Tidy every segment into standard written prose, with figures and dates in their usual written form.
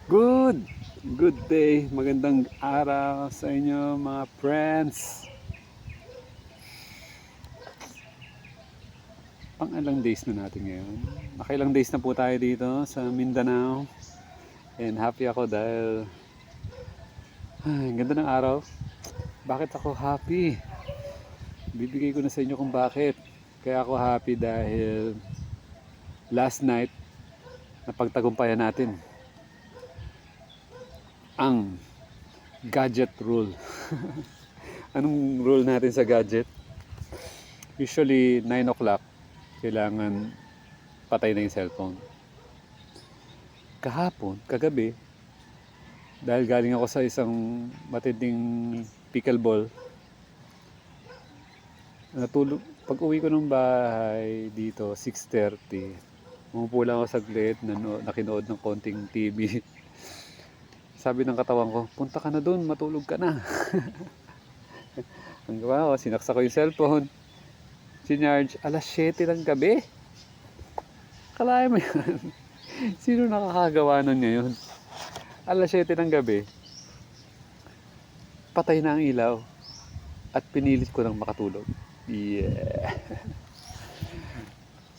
Good! Good day! Magandang araw sa inyo mga friends! Pang-ilang days na natin ngayon? Nakailang days na po tayo dito sa Mindanao. And happy ako dahil ganda ng araw. Bakit ako happy? Bibigay ko na sa inyo kung bakit. Kaya ako happy dahil last night napagtagumpayan natin ang gadget rule. Anong rule natin sa gadget? Usually 9 o'clock kailangan patay na yung cellphone. Kahapon, kagabi, dahil galing ako sa isang matinding pickleball, natulog. Pag uwi ko ng bahay dito 6:30, umupo lang ako saglit, nakinood ng konting TV. Sabi ng katawan ko, punta ka na doon, matulog ka na. Ang gawa ko, sinaksa ko yung cellphone. Sinarge, alas 7 ng gabi. Kalahin mo yan. Sino nakakagawa nun ngayon? Alas 7 ng gabi. Patay na ang ilaw. At pinilit ko nang makatulog. Yeah.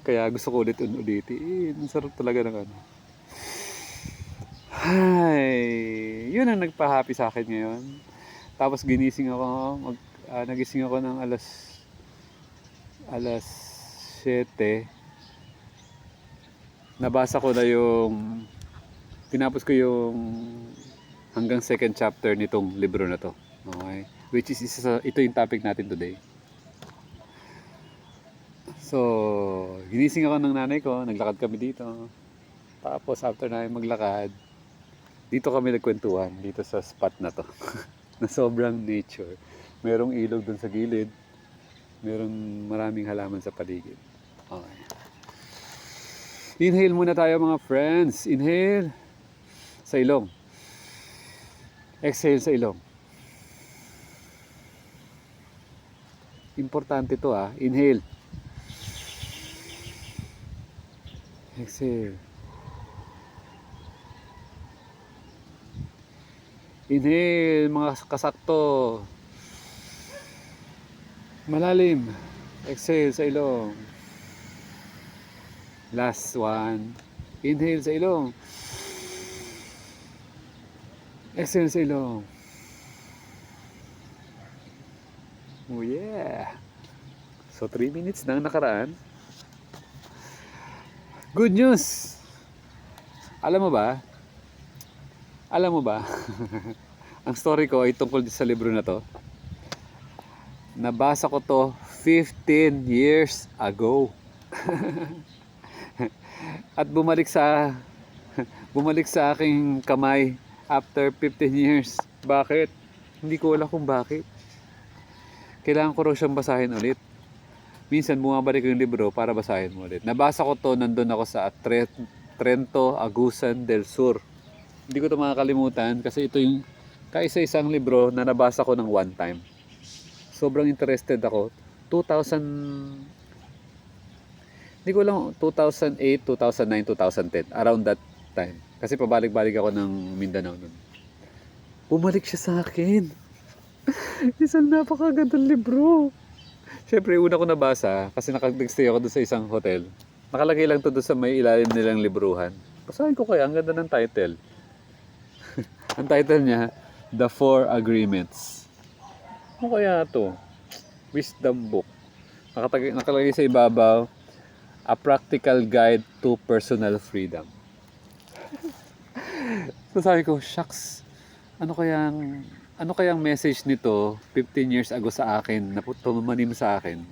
Kaya gusto ko ulit-ulitin. Ang sarap talaga ng ano. Ay, yun ang nagpa-happy sa akin ngayon. Tapos ginising ako, nagising ako ng alas 7. Nabasa ko na tinapos ko yung hanggang second chapter nitong libro na to. Okay? Which is ito yung topic natin today. So, ginising ako ng nanay ko, naglakad kami dito. Tapos after na maglakad, dito kami nagkwentuhan, dito sa spot na to. Na sobrang nature. Merong ilog dun sa gilid. Merong maraming halaman sa paligid. Okay. Inhale muna tayo mga friends. Inhale sa ilong. Exhale sa ilong. Importante to ah. Inhale. Exhale. Inhale mga kasakto. Malalim. Exhale sa ilong. Last one. Inhale sa ilong. Exhale sa ilong. Oh yeah. So 3 minutes na nakaraan. Good news. Alam mo ba? Ang story ko ay tungkol sa libro na to. Nabasa ko to 15 years ago. At bumalik sa aking kamay after 15 years. Bakit? Hindi ko alam kung bakit. Kailangan ko raw siyang basahin ulit. Minsan bumabalik yung libro para basahin mo ulit. Nabasa ko to, nandun ako sa Trento, Agusan del Sur. Hindi ko ito makakalimutan kasi ito yung kaisa-isang libro na nabasa ko ng one time. Sobrang interested ako. 2000, hindi ko lang, 2008, 2009, 2010. Around that time. Kasi pabalik-balik ako ng Mindanao nun. Bumalik siya sa akin. Isang napakagandang libro. Siyempre, una ko nabasa kasi nakag-stay ako doon sa isang hotel. Nakalagay lang to doon sa may ilalim nilang libruhan. Basahin ko kaya, ang ganda ng title. Ang title niya, The Four Agreements. Ano kaya to? Wisdom book. Nakalagay sa ibabaw, A Practical Guide to Personal Freedom. So sabi ko, shucks, ano kayang message nito 15 years ago sa akin, na tumanim sa akin.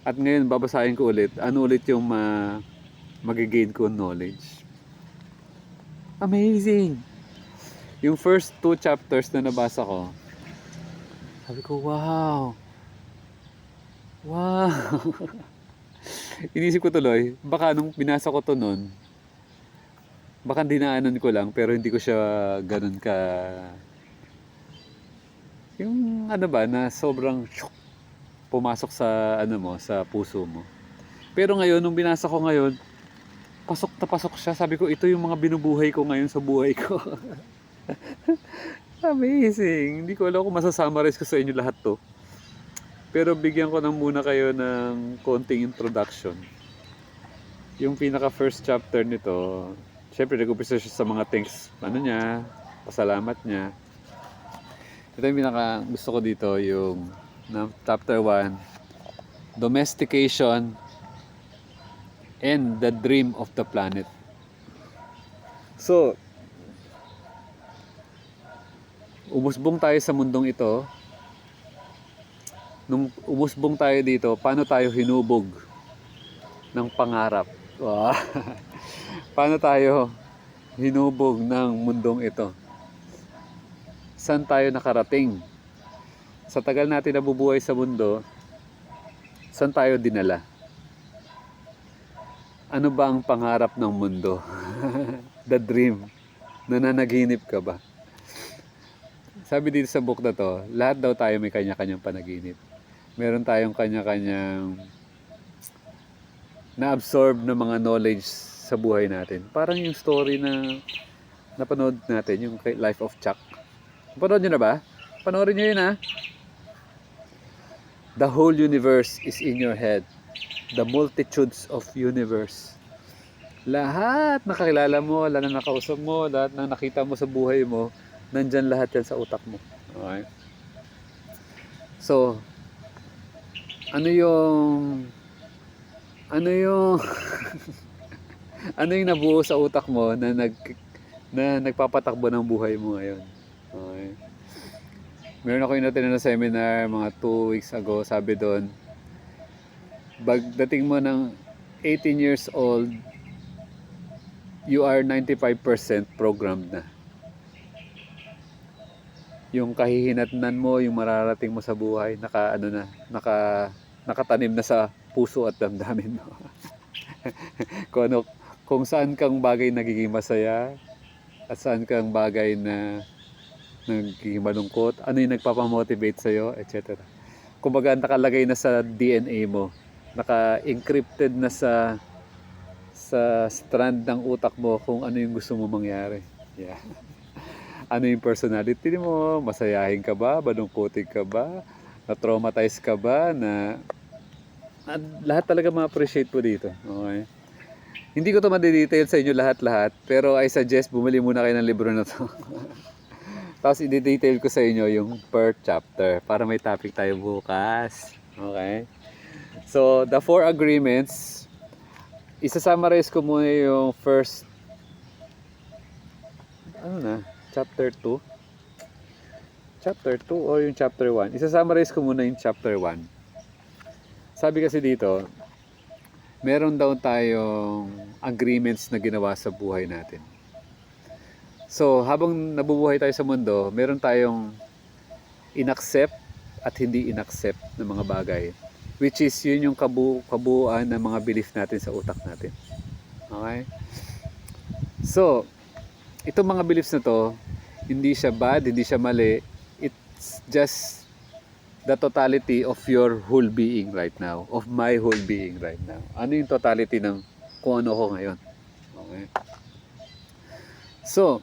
At ngayon, babasahin ko ulit, ano ulit yung magigain ko knowledge. Amazing! Yung first 2 chapters na nabasa ko, sabi ko, wow! Wow! Inisip ko tuloy, baka nung binasa ko to noon, baka dinaanan ko lang, pero hindi ko siya ganun ka... Yung ano ba, na sobrang pumasok sa ano mo, sa puso mo. Pero ngayon, nung binasa ko ngayon, pasok na pasok siya. Sabi ko, ito yung mga binubuhay ko ngayon sa buhay ko. Amazing. Hindi ko alam kung masasummarize ko sa inyo lahat to. Pero bigyan ko na muna kayo ng konting introduction. Yung pinaka first chapter nito, syempre nag-umpisa siya sa mga things, niya, pasalamat niya. Ito yung pinaka gusto ko dito, yung chapter 1, domestication and the dream of the planet. So, umusbong tayo sa mundong ito. Nung umusbong tayo dito, paano tayo hinubog ng pangarap? Wow. Paano tayo hinubog ng mundong ito? Saan tayo nakarating? Sa tagal natin nabubuhay sa mundo, saan tayo dinala? Ano ba ang pangarap ng mundo? The dream. Nananaginip ka ba? Sabi dito sa book na to, lahat daw tayo may kanya-kanyang panaginip. Meron tayong kanya-kanyang na-absorb na mga knowledge sa buhay natin. Parang yung story na napanood natin, yung Life of Chuck. Napanood nyo na ba? Panoorin nyo yun, ha? The whole universe is in your head. The multitudes of universe. Lahat na kakilala mo, lahat na nakausap mo, lahat na nakita mo sa buhay mo, nandyan lahat yan sa utak mo. Okay? So, ano yung ano yung nabuo sa utak mo na nagpapatakbo ng buhay mo ngayon? Okay. Meron ako inattend na seminar mga 2 weeks ago, sabi doon, pagdating mo ng 18 years old, you are 95% programmed na. Yung kahihinatnan mo, yung mararating mo sa buhay, nakatanim na sa puso at damdamin mo. Kung saan kang bagay nagiging masaya at saan kang bagay na nagiging malungkot, ano yung nagpapamotivate sa'yo, etc. Kumbaga nakalagay na sa DNA mo, naka-encrypted na sa strand ng utak mo kung ano yung gusto mo mangyari. Yeah. Ano yung personality mo, masayahin ka ba, malungkotin ka ba, na-traumatize ka ba, lahat talaga ma-appreciate po dito. Okay? Hindi ko to ma-detail sa inyo lahat-lahat, pero I suggest bumili muna kayo ng libro na to. Tapos i-detail ko sa inyo yung per chapter para may topic tayo bukas. Okay? So, the 4 agreements, isa-summarize ko muna yung first, chapter 2? Chapter 2 or yung chapter 1? Isa-summarize ko muna yung chapter 1. Sabi kasi dito, meron daw tayong agreements na ginawa sa buhay natin. So, habang nabubuhay tayo sa mundo, meron tayong inaccept at hindi inaccept na mga bagay. Which is, yun yung kabuuan ng mga belief natin sa utak natin. Okay? So, itong mga beliefs na to, hindi siya bad, hindi siya mali. It's just the totality of your whole being right now, of my whole being right now. Ano yung totality ng kung ano ko ngayon? Okay. So,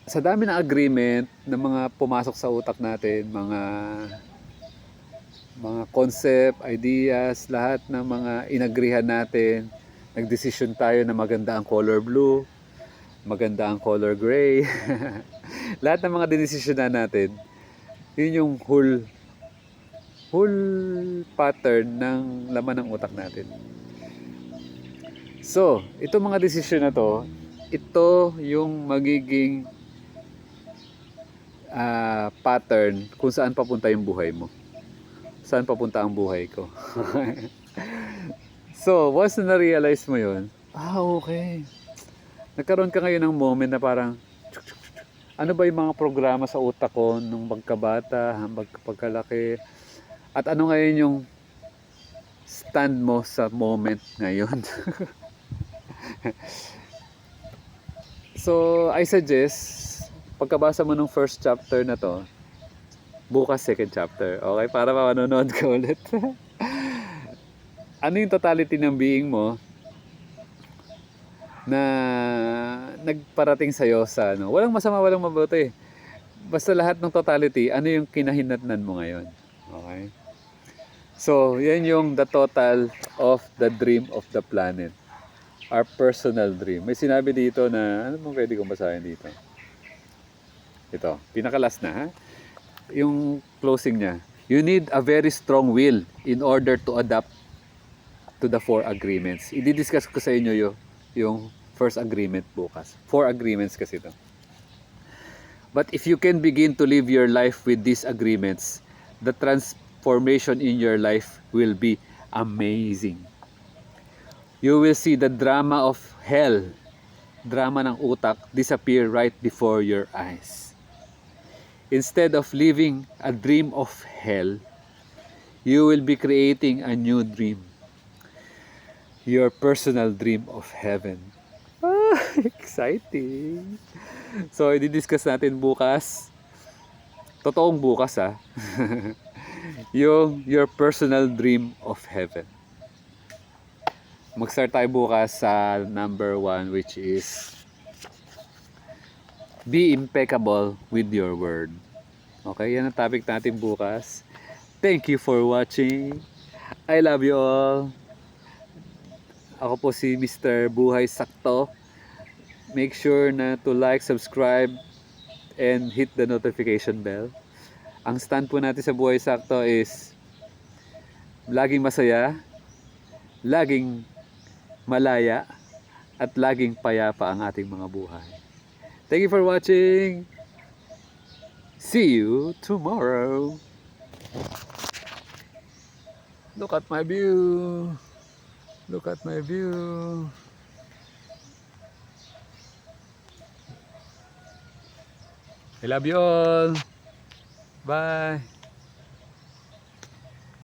sa dami ng agreement ng mga pumasok sa utak natin, mga concept, ideas, lahat ng mga inagrihan natin, nagdesisyon tayo na maganda ang color blue, maganda ang color gray. Lahat ng mga dinesisyonan natin, yun yung whole pattern ng laman ng utak natin. So, itong mga desisyon na to, ito yung magiging pattern kung saan papunta yung buhay mo. Saan papunta ang buhay ko. So, once na na-realize mo yun, okay. Nagkaroon ka ngayon ng moment na parang, ano ba yung mga programa sa utak ko nung magkabata, pagkalaki, at ano ngayon yung stand mo sa moment ngayon. So, I suggest, pagkabasa mo ng first chapter na to, bukas second chapter, okay? Para manonood ka ulit. ano yung totality ng being mo na nagparating sa'yo sa ano. Walang masama, walang mabuti. Basta lahat ng totality, ano yung kinahinatnan mo ngayon. Okay? So, yan yung the total of the dream of the planet. Our personal dream. May sinabi dito na, ano mo pwede kong basahin dito? Ito, pinakalas na ha. Yung closing niya. You need a very strong will in order to adapt to the 4 agreements. I-discuss ko sa inyo yung first agreement bukas. 4 agreements kasi ito. But if you can begin to live your life with these agreements, the transformation in your life will be amazing. You will see the drama of hell, drama ng utak, disappear right before your eyes. Instead of living a dream of hell, you will be creating a new dream. Your personal dream of heaven. Ah, exciting! So, i-discuss natin bukas. Totoong bukas ha. Yung your personal dream of heaven. Mag-start tayo bukas sa number 1, which is be impeccable with your word. Okay, yan ang topic natin bukas. Thank you for watching. I love you all. Ako po si Mr. Buhay Sakto. Make sure na to like, subscribe, and hit the notification bell. Ang stand po natin sa Buhay Sakto is laging masaya, laging malaya, at laging payapa ang ating mga buhay. Thank you for watching. See you tomorrow. Look at my view. Look at my view. I love you all. Bye.